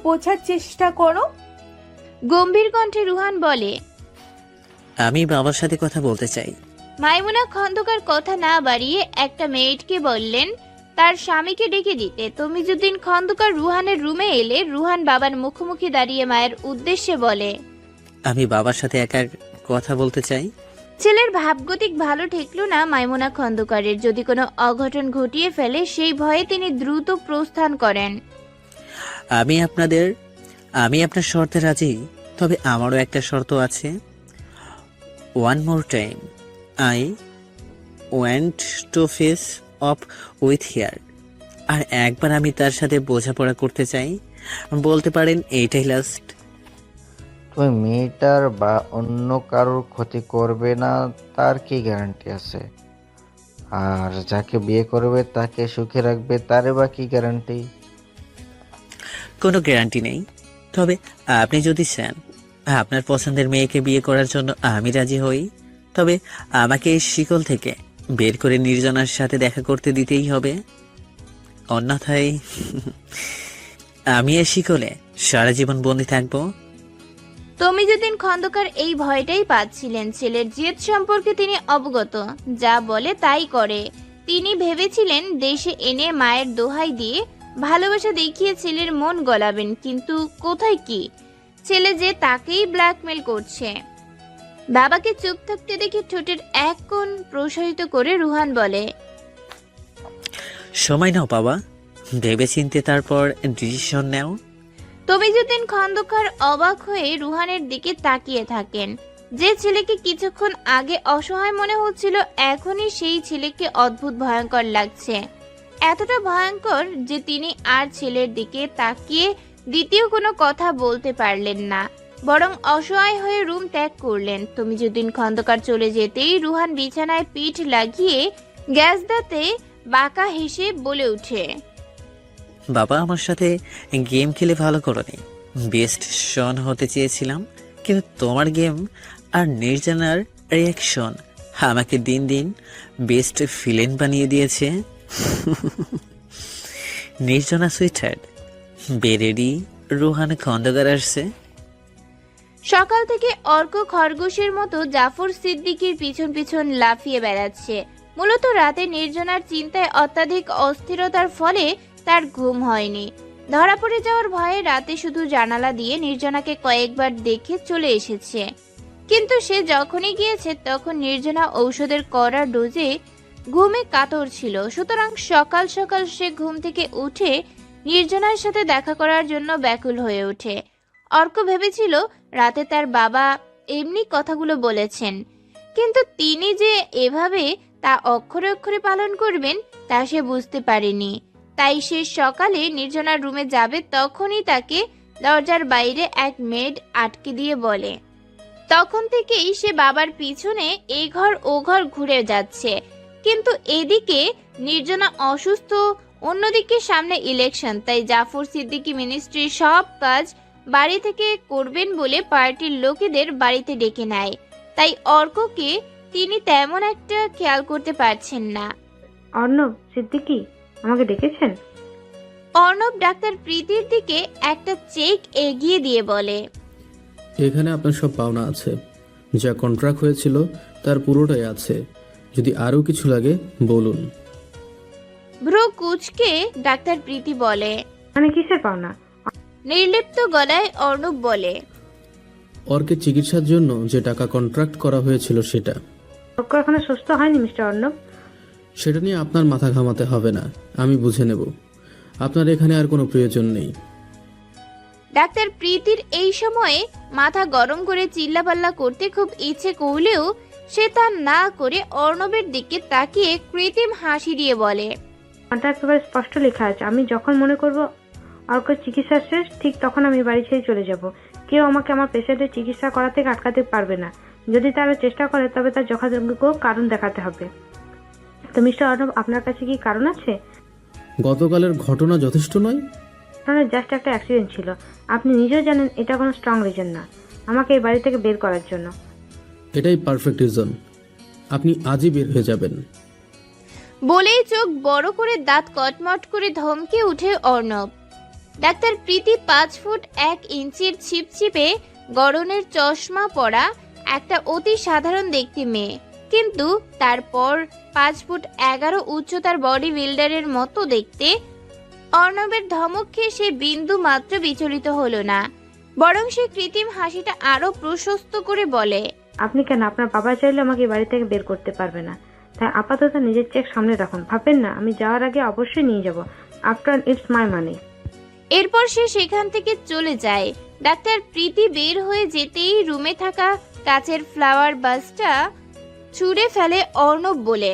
বোঝার চেষ্টা করো। গম্ভীর কণ্ঠে রুহান বলে। আমি বাবার সাথে কথা বলতে চাই। মাইমুনা খন্দকার কথা না বাড়িয়ে একটা মেয়েটকে বললেন তার স্বামীকে ডেকে দিতে। তমিজুদ্দিন খন্দকার রুহানের রুমে এলে রুহান বাবার মুখোমুখি দাঁড়িয়ে মায়ের উদ্দেশ্যে বলে, আমি বাবার সাথে একা কথা বলতে চাই। ছেলের ভাবগতিক ভালো ঠেকল না মাইমুনা খন্দকারের। যদি কোনো অঘটন ঘটিয়ে ফেলে সেই ভয়ে তিনি দ্রুত প্রস্থান করেন। আমি আপনার শর্তে রাজি, তবে আমারও একটা শর্ত আছে। One more time, I want to face off with here. আর একবার আমি তার সাথে বোঝাপড়া করতে চাই। বলতে পারেন এইটাই লাস্ট। তুমি মেয়েটার বা অন্য কারোর ক্ষতি করবে না তার কি গ্যারান্টি আছে? আর যাকে বিয়ে করবে তাকে সুখে রাখবে তারে বা কি গ্যারান্টি? কোনো গ্যারান্টি নেই, তবে আপনি যদি চান আপনার পছন্দের মেয়েকে বিয়ে করার জন্য আমি রাজি হই, তবে আমাকে এই শিকল থেকে বের করে নির্জনার সাথে দেখা করতে দিতেই হবে। অন্যথায় আমি এই শিকলে সারা জীবন বন্দী থাকবো। তমিজুদ্দিন খন্দকার এই ভয়টাই পাচ্ছিলেন। ছেলের জেদ সম্পর্কে তিনি অবগত, যা বলে তাই করে। তিনি ভেবেছিলেন দেশে এনে মায়ের দোহাই দিয়ে ভালোবাসা দেখিয়ে ছেলের মন গলাবেন, কিন্তু কোথায় কি, ছেলে যে তাকেই ব্ল্যাকমেল করছে। বাবাকে চুপ থাকতে দেখে ঠোঁটের এক কোণ প্রসারিত করে রুহান বলে, সময় নাও বাবা, ভেবেচিন্তে তারপর ডিসিশন নাও। তমিজুদ্দিন খন্দকার অবাক হয়ে রুহানের দিকে তাকিয়ে থাকেন। যে ছেলেকে কিছুক্ষণ আগে অসহায় মনে হচ্ছিল, এখনই সেই ছেলেকে অদ্ভুত ভয়ঙ্কর লাগছে। এতটা ভয়ঙ্কর যে তিনি আর ছেলের দিকে তাকিয়ে দ্বিতীয় কোনো কথা বলতে পারলেন না, বরং অসহায় হয়ে রুম ত্যাগ করলেন। তমিজুদ্দিন খন্দকার চলে যেতেই রুহান বিছানায় পিঠ লাগিয়ে গ্যাস দাঁতে বাঁকা হেসে বলে ওঠে, বাবা, আমার সাথে গেম খেলে ভালো করনি। বেস্ট শন হতে চেয়েছিলাম, কিন্তু তোমার গেম আর নির্জনার রিয়াকশন আমাকে দিন দিন বেস্ট ভিলেন বানিয়ে দিয়েছে। নির্জনা সুইটহার্ট, বেরেডি, রুহান খন্দকার আসছে। সকাল থেকে অর্ক খরগোশের মতো জাফর সিদ্দিকীর পিছন পিছন লাফিয়ে বেড়াচ্ছে। মূলত রাতে নির্জনার চিন্তায় অত্যাধিক অস্থিরতার ফলে তার ঘুম হয়নি। ধরা পড়ে যাওয়ার ভয়ে রাতে শুধু জানালা দিয়ে নির্জনাকে কয়েকবার দেখে চলে এসেছে, কিন্তু সে যখনই গিয়েছে তখন নির্জনা ঔষধের কড়া ডোজে ঘুমে কাতর ছিল। সুতরাং সকাল সকাল সে ঘুম থেকে উঠে নির্জনার সাথে দেখা করার জন্য ব্যাকুল হয়ে ওঠে। অর্ক ভেবেছিল রাতে তার বাবা এমনি কথাগুলো বলেছেন, কিন্তু তিনি যে এভাবে তা অক্ষরে অক্ষরে পালন করবেন তা সে বুঝতে পারেনি। তাই সে সকালে নির্জনার রুমে যাবে তখনই তাকে দরজার বাইরে এক মেড আটকে দিয়ে বলে। তখন থেকেই সে বাবার পিছনে এই ঘর ও ঘর ঘুরে যাচ্ছে, কিন্তু এদিকে নির্জনা অসুস্থ, অন্যদিকে সামনে ইলেকশন। তাই জাফর সিদ্দিকী মিনিস্ট্রির সব কাজ বাড়ি থেকে করবেন বলে পার্টির লোকেদের বাড়িতে ডেকে নেয়। তাই অর্ককে তিনি তেমন একটা খেয়াল করতে পারছেন না। অর্ণব, সিদ্দিকী আমাকে ডেকেছেন? অর্ণব ডাক্তার প্রীতির দিকে একটা চেক এগিয়ে দিয়ে বলে, এখানে আপনার সব পাওনা আছে, যা কন্ট্রাক্ট হয়েছিল তার পুরোটাই আছে। যদি আরও কিছু লাগে বলুন। ভ্রু কুচকে ডাক্তার প্রীতি বলে। মানে কিসের পাওনা? নির্লিপ্ত গলায় অর্ণব বলে, অর্কের চিকিৎসার জন্য যে টাকা কন্ট্রাক্ট করা হয়েছিল সেটা। অর্ক এখনো সুস্থ হয়নি মিস্টার অর্ণব। সেটা নিয়ে আপনার মাথা ঘামাতে হবে না, আমি বুঝে নেব। আপনার এখানে আর কোনো প্রয়োজন নেই। ডাক্তার প্রীতির এই সময়ে মাথা গরম করে চিল্লাপাল্লা করতে খুব ইচ্ছে করলেও সে তা না করে অর্ণবের দিকে তাকিয়ে কৃত্রিম হাসি দিয়ে বলে, কন্ট্রাক্ট একেবারে স্পষ্ট লেখা আছে, আমি যখন মনে করব অর্কের চিকিৎসা শেষ ঠিক তখন আমি বাড়ি ছেড়ে চলে যাব। কেউ আমাকে আমার পেশেন্টের চিকিৎসা করা থেকে আটকাতে পারবে না। যদি তারা চেষ্টা করে তবে তার যথাযোগ্য কারণ দেখাতে হবে। তো মিস্টার অর্ণব, আপনার কাছে কি কারণ আছে? গতকালের ঘটনা যথেষ্ট নয়? জাস্ট একটা অ্যাক্সিডেন্ট ছিল। আপনি নিজেও জানেন এটা কোনো স্ট্রং রিজন না আমাকে এই বাড়ি থেকে বের করার জন্য। এটাই পারফেক্ট রিজন। আপনি আজই বের হয়ে যাবেন। বলেই চোখ বড় করে দাঁত কটমট করে ধমকে উঠে অর্ণব। ডাক্তার প্রীতি 5 ফুট 1 ইঞ্চির ছিপছিপে গড়নের চশমা পরা একটা অতি সাধারণ দেখতে মেয়ে, কিন্তু তারপর 5 ফুট 11 উচ্চতার বডি বিল্ডারের মতো দেখতে। অর্ণবের ধমক খেয়ে সে বিন্দু মাত্র বিচলিত হলো না, বরং সে কৃত্রিম হাসিটা আরো প্রশস্ত করে বলে, আপনি কেন? আপনার বাবা চাইলে আমাকে এই বাড়ি থেকে বের করতে পারবে না। তাই আপাতত নিজের চেক সামনে রাখুন। ভাববেন না, আমি যাওয়ার আগে অবশ্যই নিয়ে যাব। আফটার ইটস মাই মানি। এরপর সে সেখান থেকে চলে যায়। ডাক্তার প্রীতি বের হয়ে যেতেই রুমে থাকা কাচের ফ্লাওয়ার বাসটা ছুঁড়ে ফেলে অর্ণব বলে,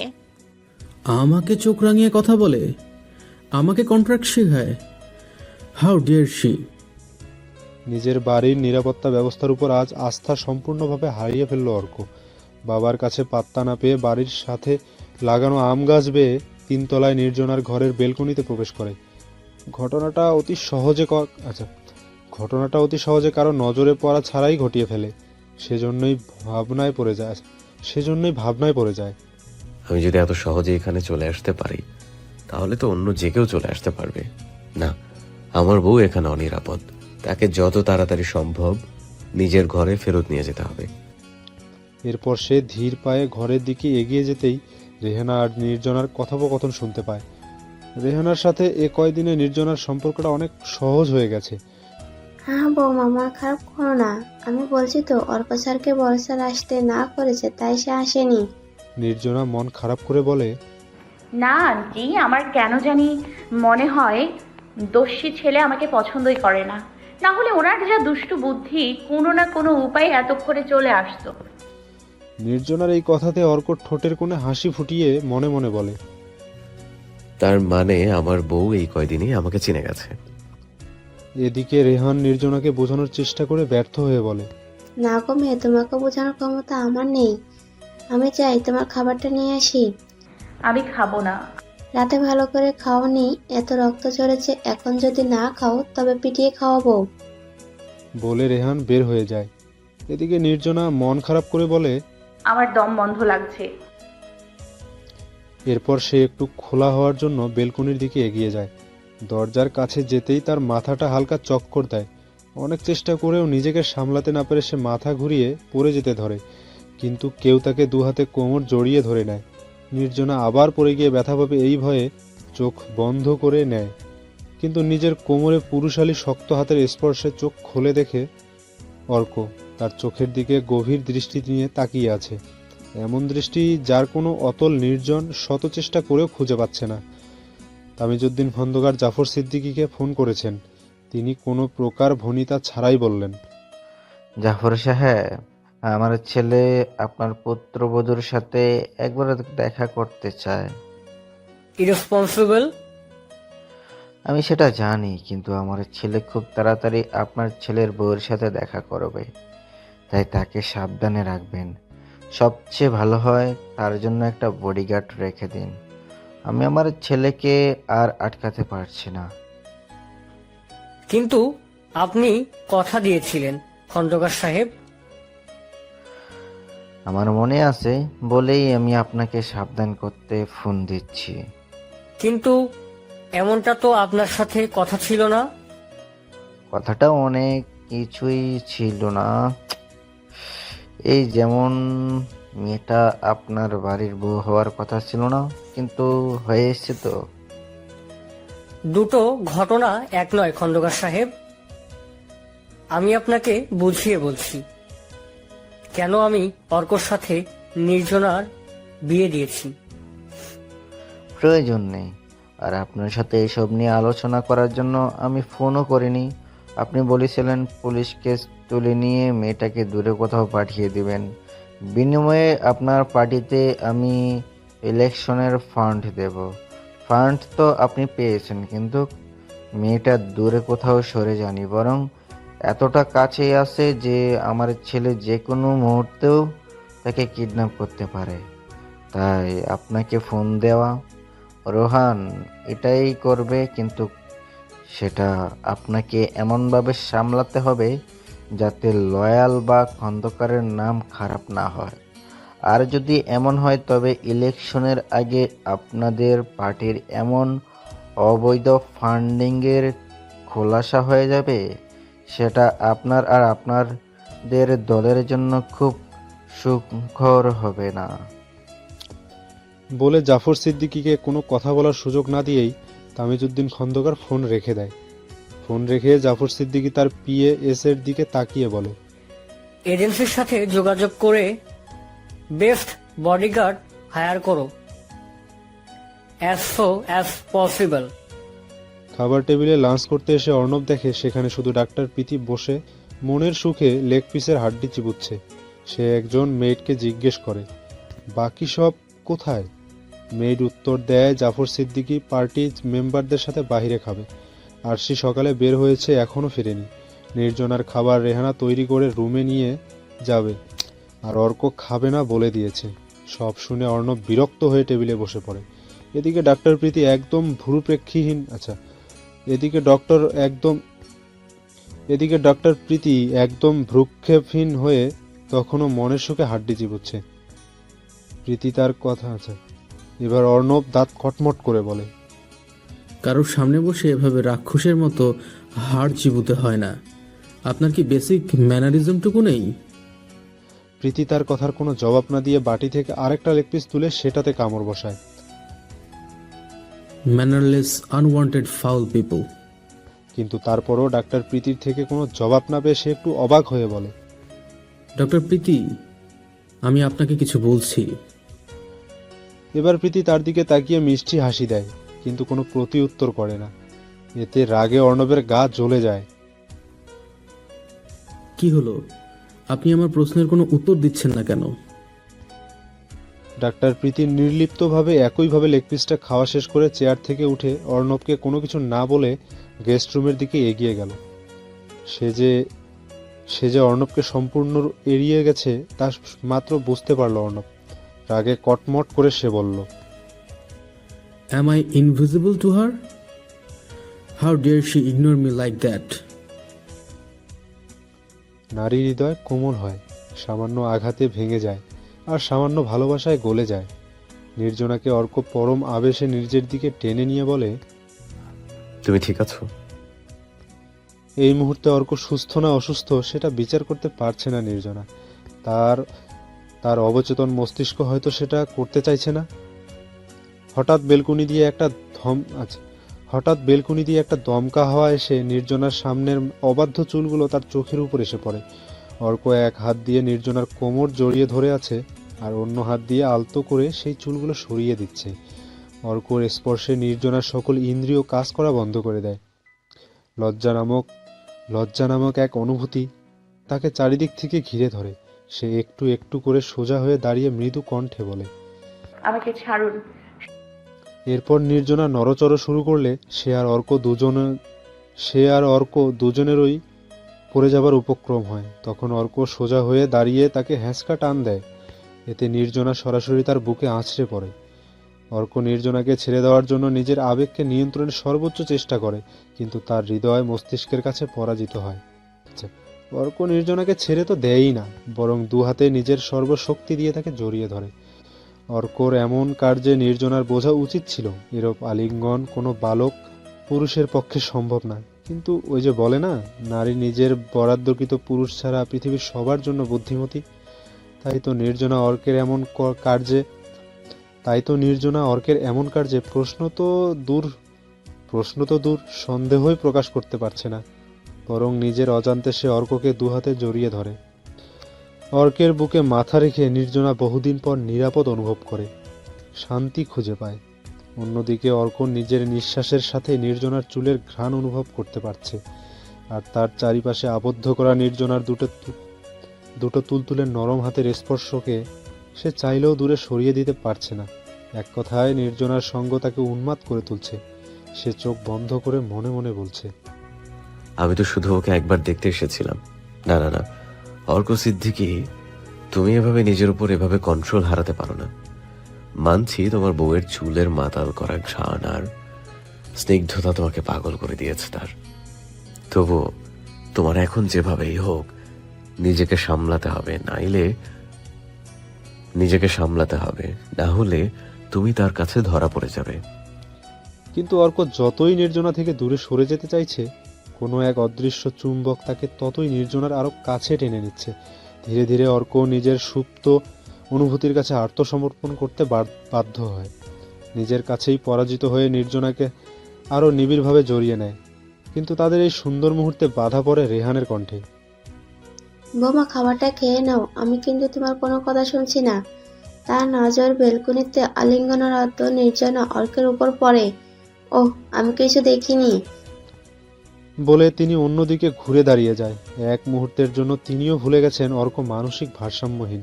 আমাকে চোখ রাঙিয়ে কথা বলে, আমাকে কন্ট্রাক্ট শেখায়। How dare she! নিজের বাড়ির নিরাপত্তা ব্যবস্থার উপর আজ আস্থা সম্পূর্ণভাবে হারিয়ে ফেলল অর্ক। বাবার কাছে পাত্তা না পেয়ে বাড়ির সাথে লাগানো আম গাছ বেয়ে 3 তলায় নির্জনার ঘরের বেলকনিতে প্রবেশ করে। ঘটনাটা অতি সহজে কারো নজরে পড়া ছাড়াই ঘটিয়ে ফেলে। সেজন্যই ভাবনায় পড়ে যায়। আমি যদি এত সহজে এখানে চলে আসতে পারি, তাহলে তো অন্য যে কেউ চলে আসতে পারবে না। আমার বউ এখানে অনিরাপদ, তাকে যত তাড়াতাড়ি সম্ভব নিজের ঘরে ফেরত নিয়ে যেতে হবে। এরপর সে ধীর পায়ে ঘরের দিকে এগিয়ে যেতেই রেহানা আর নির্জনার কথোপকথন শুনতে পায়। রেহানার সাথে এ কয়দিনে নির্জনার সম্পর্কটা অনেক সহজ হয়ে গেছে। হ্যাঁ বৌমা, মন খারাপ করো না। আমি বলছি তো, অর্ক স্যারকে বড় স্যার আসতে না করেছে, তাই সে আসেনি। নির্জনা মন খারাপ করে বলে, না আন্টি, আমার কেন জানি মনে হয় দস্যি ছেলে আমাকে পছন্দই করে না। না হলে ওনার যা দুষ্টু বুদ্ধি, কোনো না কোনো উপায়ে এতক্ষণে চলে আসতো। নির্জনার এই কথাতে অর্ক ঠোঁটের কোণে হাসি ফুটিয়ে মনে মনে বলে, তার মানে আমার বউ এই কয়দিনই আমাকে চিনে গেছে। এদিকে রেহান নির্জনাকে বোঝানোর চেষ্টা করে ব্যর্থ হয়ে বলে, না গো মেয়ে, তোমাকে বোঝানোর ক্ষমতা আমার নেই। আমি চাই তোমার খাবারটা নিয়ে আসি। আমি খাবো না। রাতে ভালো করে খাওনি, এত রক্ত ঝরেছে, এখন যদি না খাও তবে পিটিয়ে খাওয়াবো। বলে রেহান বের হয়ে যায়। এদিকে নির্জনা মন খারাপ করে বলে, আমার দম বন্ধ লাগছে। এরপর সে একটু খোলা হওয়ার জন্য বেলকনির দিকে এগিয়ে যায়। দরজার কাছে যেতেই তার মাথাটা হালকা চক্কর দেয়। অনেক চেষ্টা করেও নিজেকে সামলাতে না পেরে সে মাথা ঘুরিয়ে পড়ে যেতে ধরে, কিন্তু কেউ তাকে 2 হাতে কোমর জড়িয়ে ধরে নেয়। নির্জনা আবার পড়ে গিয়ে ব্যথা পাবে এই ভয়ে চোখ বন্ধ করে নেয়, কিন্তু নিজের কোমরে পুরুষালী শক্ত হাতের স্পর্শে চোখ খুলে দেখে অর্ক তার চোখের দিকে গভীর দৃষ্টি নিয়ে তাকিয়ে আছে। এমন দৃষ্টি যার কোনো অতল নির্জন শত চেষ্টা করেও খুঁজে পাচ্ছে না। তামিজউদ্দিন খন্দকার জাফর সিদ্দিকীকে ফোন করেছেন। তিনি কোনো প্রকার ভনিতা ছাড়াই বললেন, জাফর সাহেব, আমার ছেলে আপনার পুত্রবধূর সাথে একবার দেখা করতে চায়। ইরেসপন্সিবল। আমি সেটা জানি, কিন্তু আমার ছেলে খুব তাড়াতাড়ি আপনার ছেলের বউয়ের সাথে দেখা করবে, তাই তাকে সাবধানে রাখবেন। সবচেয়ে ভালো হয় তার জন্য একটা বডিগার্ড রেখে দিন। আমি আমার ছেলেকে আর আটকাতে পারছি না। কিন্তু আপনি কথা দিয়েছিলেন খন্দকার সাহেব। আমার মনে আছে বলেই আমি আপনাকে সাবধান করতে ফোন দিচ্ছি। কিন্তু এমনটা তো আপনার সাথে কথা ছিল না। কথাটা অনেক কিছুই ছিল না, এই যেমন মেয়েটা আপনার বাড়ির বউ হওয়ার কথা ছিল না, কিন্তু হয়ে এসছে তো। দুটো ঘটনা এক নয় খন্দকার সাহেব। আমি আপনাকে বুঝিয়ে বলছি কেন আমি অর্কর সাথে নির্জনার বিয়ে দিয়েছি। প্রয়োজন নেই, আর আপনার সাথে এসব নিয়ে আলোচনা করার জন্য আমি ফোনও করিনি। আপনি বলেছিলেন পুলিশ কেস তুলে নিয়ে মেয়েটাকে দূরে কোথাও পাঠিয়ে দিবেন, বিনিময়ে আপনার পার্টিতে আমি ইলেকশনের ফান্ড দেব। ফান্ড তো আপনি পেয়েছেন, কিন্তু মেয়েটা দূরে কোথাও সরে যায়নি, বরং এতটা কাছেই আছে যে আমার ছেলে যে কোনো মুহূর্তেও তাকে কিডন্যাপ করতে পারে। তাই আপনাকে ফোন দেওয়া। রোহান এটাই করবে, কিন্তু সেটা আপনাকে এমনভাবে সামলাতে হবে যাতে লয়াল বা খন্দকারের নাম খারাপ না হয়। আর যদি এমন হয় তবে ইলেকশনের আগে আপনাদের পার্টির এমন অবৈধ ফান্ডিংয়ের খোলাসা হয়ে যাবে, সেটা আপনার আর আপনাদের দলের জন্য খুব সুখকর হবে না। বলে জাফর সিদ্দিকীকে কোনো কথা বলার সুযোগ না দিয়েই তামিজউদ্দিন খন্দকার ফোন রেখে দেয়। ফোন রেখে জাফর সিদ্দিকী তার PA-S এর দিকে তাকিয়ে বলে, এজেন্সির সাথে যোগাযোগ করে বেস্ট বডিগার্ড হায়ার করো অ্যাজ পসিবল। খাবার টেবিলে লাঞ্চ করতে এসে অর্ণব দেখে সেখানে শুধু ডাক্তার প্রীতি বসে মনের সুখে লেগ পিসের হাড্ডি চিবুচ্ছে। সে একজন মেয়েডকে জিজ্ঞেস করে, বাকি সব কোথায়? মেয়েড উত্তর দেয়, জাফর সিদ্দিকী পার্টির মেম্বারদের সাথে বাইরে খাবে। আরশি সকালে বের হয়েছে, এখনও ফেরেনি। নির্জনার খাবার রেহানা তৈরি করে রুমে নিয়ে যাবে, আর অর্ক খাবে না বলে দিয়েছে। সব শুনে অর্ণব বিরক্ত হয়ে টেবিলে বসে পড়ে। এদিকে ডাক্তার প্রীতি একদম ভ্রুপ্রেক্ষীহীন এদিকে ডক্টর প্রীতি একদম ভ্রুক্ষেপহীন হয়ে তখনও মনের সুখে হাড্ডি চিবুচ্ছে। প্রীতি তার কথা আছে। এবার অর্ণব দাঁত কটমট করে বলে, কারোর সামনে বসে এভাবে রাক্ষসের মতো হাড় চিবুতে হয় না। আপনার কি বেসিক ম্যানারিজমটুকু নেই? প্রীতি তার কথার কোনো জবাব না দিয়ে বাটি থেকে আরেকটা লেগ পিস তুলে সেটাতে কামড় বসায়। Mannerless unwanted foul people. কিন্তু তারপরও ডাক্তার প্রীতির থেকে কোনো জবাব না পেয়ে সে একটু অবাক হয়ে বলে, ডক্টর প্রীতি, আমি আপনাকে কিছু বলছি। এবার প্রীতি তার দিকে তাকিয়ে মিষ্টি হাসি দেয়, কিন্তু কোনো প্রতি উত্তর করে না। এতে রাগে অর্ণবের গা জ্বলে যায়। কি হলো, আপনি আমার প্রশ্নের কোনো উত্তর দিচ্ছেন না কেন? ডাক্তার প্রীতি নির্লিপ্তভাবে একইভাবে লেগ পিসটা খাওয়া শেষ করে চেয়ার থেকে উঠে অর্ণবকে কোনো কিছু না বলে গেস্ট রুমের দিকে এগিয়ে গেল। সে যে অর্ণবকে সম্পূর্ণ এড়িয়ে গেছে তা মাত্র বুঝতে পারল অর্ণব। রাগে কটমট করে সে বলল, Am I invisible to her? How dare she ignore me like that? নারী হৃদয় কোমল হয়, সামান্য আঘাতে ভেঙে যায়, আর সামান্য ভালোবাসায় গলে যায়। নির্জনাকে অর্ক পরম আবেশে নিজের দিকে টেনে নিয়ে বলে, তুমি ঠিক আছো? এই মুহূর্তে অর্ক সুস্থ না অসুস্থ সেটা বিচার করতে পারছে না নির্জনা। তার অবচেতন মস্তিষ্ক হয়তো সেটা করতে চাইছে না। হঠাৎ বেলকুনি দিয়ে একটা দমকা হাওয়া এসে নির্জনার সামনের অবাধ্য চুলগুলো তার চোখের উপর এসে পড়ে। অর্ক এক হাত দিয়ে নির্জনার কোমর জড়িয়ে ধরে আছে, আর অন্য হাত দিয়ে আলতো করে সেই চুলগুলো সরিয়ে দিচ্ছে। অর্কর স্পর্শে নির্জনার সকল ইন্দ্রিয় কাজ করা বন্ধ করে দেয়। লজ্জা নামক এক অনুভূতি তাকে চারিদিক থেকে ঘিরে ধরে। সে একটু একটু করে সোজা হয়ে দাঁড়িয়ে মৃদু কণ্ঠে বলে, আমাকে ছাড়ুন। এরপর নির্জনা নড়চড় শুরু করলে সে আর অর্ক দুজনেরই পড়ে যাবার উপক্রম হয়। তখন অর্ক সোজা হয়ে দাঁড়িয়ে তাকে হ্যাঁচকা টান দেয়। এতে নির্জনা সরাসরি তার বুকে আছড়ে পড়ে। অর্ক নির্জনাকে ছেড়ে দেওয়ার জন্য নিজের আবেগকে নিয়ন্ত্রণের সর্বোচ্চ চেষ্টা করে, কিন্তু তার হৃদয় মস্তিষ্কের কাছে পরাজিত হয়। অর্ক নির্জনাকে ছেড়ে তো দেয়ই না, বরং দু হাতে নিজের সর্বশক্তি দিয়ে তাকে জড়িয়ে ধরে। অর্কর এমন কার্যে নির্জনার বোঝা উচিত ছিল এরূপ আলিঙ্গন কোনো বালক পুরুষের পক্ষে সম্ভব নয়। কিন্তু ওই যে বলে না, নারী নিজের বরাদ্দকৃত পুরুষ ছাড়া পৃথিবীর সবার জন্য বুদ্ধিমতী। তাই তো নির্জনা অর্কের এমন কার্যে প্রশ্ন তো দূর সন্দেহই প্রকাশ করতে পারছে না, বরং নিজের অজান্তে সে অর্ককে দুহাতে জড়িয়ে ধরে। অর্কের বুকে মাথা রেখে নির্জনা বহুদিন পর নিরাপদ অনুভব করে, শান্তি খুঁজে পায়। অন্যদিকে অর্ক নিজের নিঃশ্বাসের সাথে নির্জনার চুলের ঘ্রাণ অনুভব করতে পারছে, আর তার চারিপাশে আবদ্ধ করা নির্জনার দুটো তুলতুলে নরম হাতের স্পর্শকে সে চাইলেও দূরে সরিয়ে দিতে পারছে না। এক কথায় নির্জনার সঙ্গ তাকে উন্মাদ করে তুলছে। সে চোখ বন্ধ করে মনে মনে বলছে, আমি তো শুধু ওকে একবার দেখতে এসেছিলাম। না না না, অর্ক সিদ্দিকী, তুমি এভাবে নিজের উপর এভাবে কন্ট্রোল হারাতে পারো না। মানছি তোমার বউয়ের চুলের মাতাল করা ঘ্রাণ আর স্নিগ্ধতা তোমাকে পাগল করে দিয়েছে তার। তবু তোমার এখন যেভাবেই হোক নিজেকে সামলাতে হবে, নিজেকে সামলাতে হবে, না হলে তুমি তার কাছে ধরা পড়ে যাবে। কিন্তু অর্ক যতই নির্জনা থেকে দূরে সরে যেতে চাইছে, কোনো এক অদৃশ্য চুম্বক তাকে ততই নির্জনার আরো কাছে টেনে নিচ্ছে। ধীরে ধীরে অর্ক নিজের সুপ্ত অনুভূতির কাছে আত্মসমর্পণ করতে বাধ্য হয়। নিজের কাছেই পরাজিত হয়ে নির্জনাকে আরো নিবিড়ভাবে জড়িয়ে নেয়। কিন্তু তাদের এই সুন্দর মুহূর্তে বাধা পড়ে রেহানের কণ্ঠে। বৌমা, খাবারটা খেয়ে নাও, আমি কিন্তু তোমার কোনো কথা শুনছি না। তার নজর বেলকুনিতে আলিঙ্গনরত নির্জনা অর্কের উপর পড়ে। ওহ, আমি কিছু দেখিনি। বলে তিনি অন্যদিকে ঘুরে দাঁড়িয়ে যায়। এক মুহূর্তের জন্য তিনিও ভুলে গেছেন অর্ক মানসিক ভারসাম্যহীন।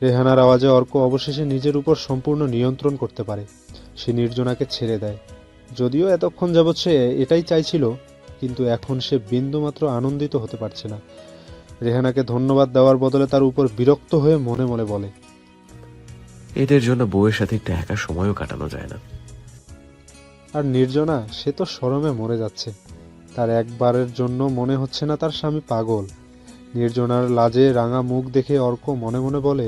রেহানার আওয়াজে অর্ক অবশেষে নিজের উপর সম্পূর্ণ নিয়ন্ত্রণ করতে পারে। সে নির্জনাকে ছেড়ে দেয়। যদিও এতক্ষণ যাবৎ সে এটাই চাইছিল, কিন্তু এখন সে বিন্দুমাত্র আনন্দিত হতে পারছে না। রেহানাকে ধন্যবাদ দেওয়ার বদলে তার উপর বিরক্ত হয়ে মনে মনে বলে, এদের জন্য বউয়ের সাথে একটা একা সময়ও কাটানো যায় না। আর নির্জনা, সে তো শরমে মরে যাচ্ছে। তার একবারের জন্য মনে হচ্ছে না তার স্বামী পাগল। নির্জনার লাজে রাঙা মুখ দেখে অর্ক মনে মনে বলে,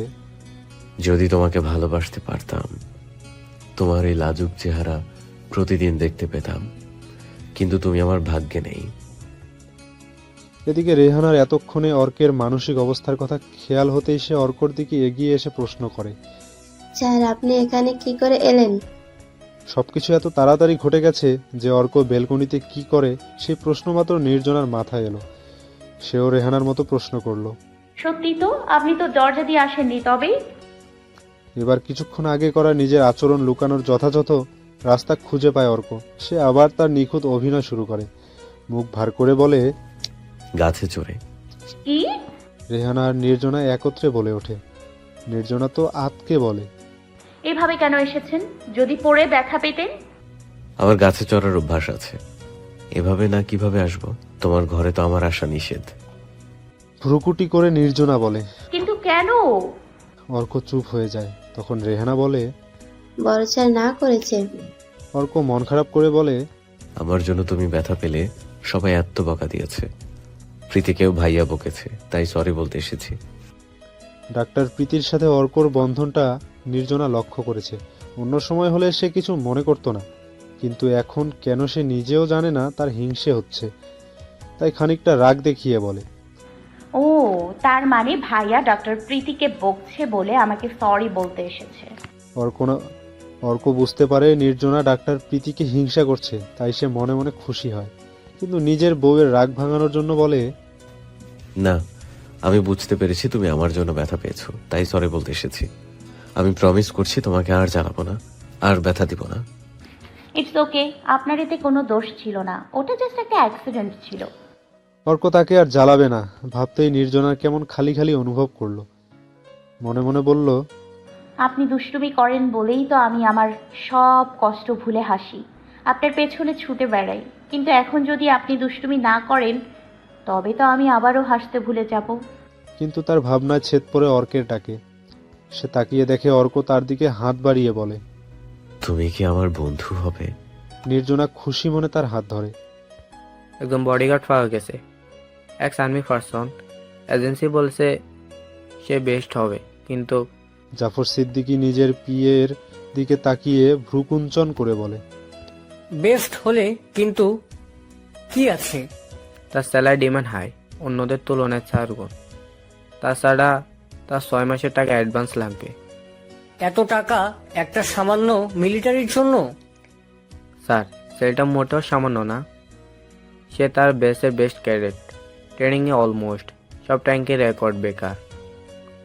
যদি তোমাকে ভালোবাসতে পারতাম, তোমার এই লাজুক চেহারা প্রতিদিন দেখতে পেতাম, কিন্তু তুমি আমার ভাগ্যে নেই। এদিকে রেহানার এতক্ষণে অর্কের মানসিক অবস্থার কথা খেয়াল হতেই সে অর্কর দিকে এগিয়ে এসে প্রশ্ন করে, স্যার, আপনি এখানে কি করে এলেন? সবকিছু এত তাড়াতাড়ি ঘটে গেছে যে অর্ক বেলকনিতে কি করে সেই প্রশ্ন মাত্র নির্জনার মাথায় এলো। সেও রেহানার মতো প্রশ্ন করলো। সত্যি তো, আপনি তো দরজা দিয়ে আসেননি, তবে এবার কিছুক্ষণ আগে করা নিজের আচরণ লুকানোর যথাযথ রাস্তা খুঁজে পায় অর্ক। সে আবার তার নিখুঁত অভিনয় শুরু করে। মুখ ভার করে বলে, গাছে চড়ে। কি? রেহানা আর নির্জনা একত্রে বলে ওঠে। নির্জনা তো আতকে বলে, এভাবে কেন এসেছেন? যদি পড়ে ব্যথা পেতেন। আমার গাছে চড়ার অভ্যাস আছে, এভাবে না কিভাবে আসবো? তোমার ঘরে তো আমার আসা নিষেধ। ভ্রুকুটি করে নির্জনা বলে। কিন্তু কেন? অর্ক চুপ হয়ে যায়। তখন রেহানা বলে, বড় স্যার না করেছে। অর্ক মন খারাপ করে বলে, আমার জন্য তুমি ব্যথা পেলে সবাই এত বকা দিয়েছে, প্রীতিকেও ভাইয়া বকেছে, তাই সরি বলতে এসেছি। ডাক্তার প্রীতির সাথে অর্কর বন্ধনটা নির্জনা লক্ষ্য করেছে। অন্য সময় হলে সে কিছু মনে করতো না, কিন্তু এখন কেন সে নিজেও জানে না তার হিংসে হচ্ছে। তাই খানিকটা রাগ দেখিয়ে বলে, ও, তার মানে ভাইয়া ডক্টর প্রীতিকে বকছে বলে আমাকে সরি বলতে এসেছে। অর্ক বুঝতে পারে নির্জনা ডাক্তার প্রীতিকে হিংসা করছে, তাই সে মনে মনে খুশি হয়। কিন্তু নিজের বউয়ের রাগ ভাঙানোর জন্য বলে, না, আমি বুঝতে পেরেছি তুমি আমার জন্য ব্যথা পেয়েছো, তাই সরি বলতে এসেছি। আমি প্রমিস করছি তোমাকে আর জ্বালাবো না, আর ব্যথা দিব না। ইটস ওকে, আপনার এতে কোনো দোষ ছিল না, ওটা জাস্ট একটা অ্যাক্সিডেন্ট ছিল। অর্ক তাকে আর জ্বালাবে না ভাবতেই নির্জনার কেমন খালি খালি অনুভব করলো। মনে মনে বলল, আপনি দুষ্টুমি করেন বলেই তো আমি আমার সব কষ্ট ভুলে হাসি, আপনার পেছনে ছুটে বেড়াই। কিন্তু এখন যদি আপনি দুষ্টুমি না করেন, তবে তো আমি আবারও হাসতে ভুলে যাব। কিন্তু তার ভাবনায় ছেদ পড়ে অর্কের ডাকে। সে তাকিয়ে দেখে অর্ক তার দিকে হাত বাড়িয়ে বলে, তুমি কি আমার বন্ধু হবে? নির্জনা খুশি মনে তার হাত ধরে। একদম বডিগার্ড পাওয়া গেছে, এক্স আর্মি পারসন। এজেন্সি বলছে সে বেস্ট হবে, কিন্তু জাফর সিদ্দিকী নিজের পিয়ের দিকে তাকিয়ে ভ্রুকুঞ্চন করে বলে, বেস্ট হলে কিন্তু কি আছে? তার স্যালারি ডিমান্ড হাই, অন্যদের তুলনায় 4 গুণ। তাছাড়া তার 6 মাসের টাকা অ্যাডভান্স লাগবে। এত টাকা একটা সামান্য মিলিটারির জন্য? স্যার, সেটা মোটেও সামান্য না। সে তার বেসের বেস্ট ক্যাডেট, ট্রেনিংয়ে অলমোস্ট সব ট্যাঙ্কের রেকর্ড বেকার।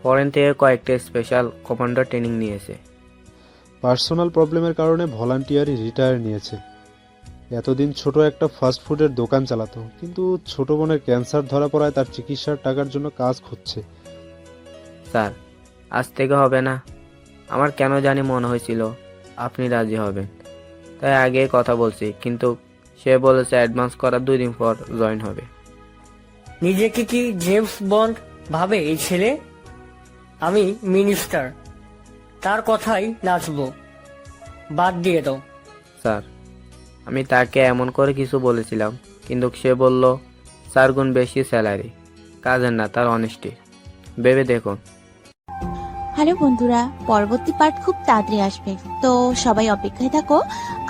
ফরেন থেকে কয়েকটা স্পেশাল কমান্ডার ট্রেনিং নিয়েছে। পার্সোনাল প্রবলেমের কারণে ভলান্টিয়ারি রিটায়ার নিয়েছে। এতদিন ছোট একটা ফাস্ট ফুডের দোকান চালাতো, কিন্তু ছোট বোনের ক্যান্সার ধরা পড়ায় তার চিকিৎসার টাকার জন্য কাজ খুঁজছে। স্যার, আজ থেকে হবে না। আমার কেন জানি মনে হয়েছিল আপনি রাজি হবেন, তাই আগে কথা বলছি, কিন্তু সে বলেছে অ্যাডভান্স করার 2 দিন পর জয়েন হবে। নিজেকে কি জেমস বন্ড ভাবে এই ছেলে? আমি মিনিস্টার, তার কথাই নাচবো। বাদ দিয়ে দাও। স্যার, আমি তাকে এমন করে কিছু বলেছিলাম, কিন্তু সে বলল 4 গুণ বেশি স্যালারি, কাজের না, তার অনেস্টি। ভেবে দেখুন। হ্যালো বন্ধুরা, পরবর্তী পার্ট খুব তাড়াতাড়ি আসবে, তো সবাই অপেক্ষায় থাকো।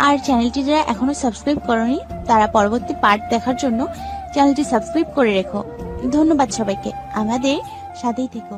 আর চ্যানেলটি যারা এখনো সাবস্ক্রাইব করনি তারা পরবর্তী পার্ট দেখার জন্য চ্যানেলটি সাবস্ক্রাইব করে রেখো। ধন্যবাদ সবাইকে, আমাদের সাথেই থেকো।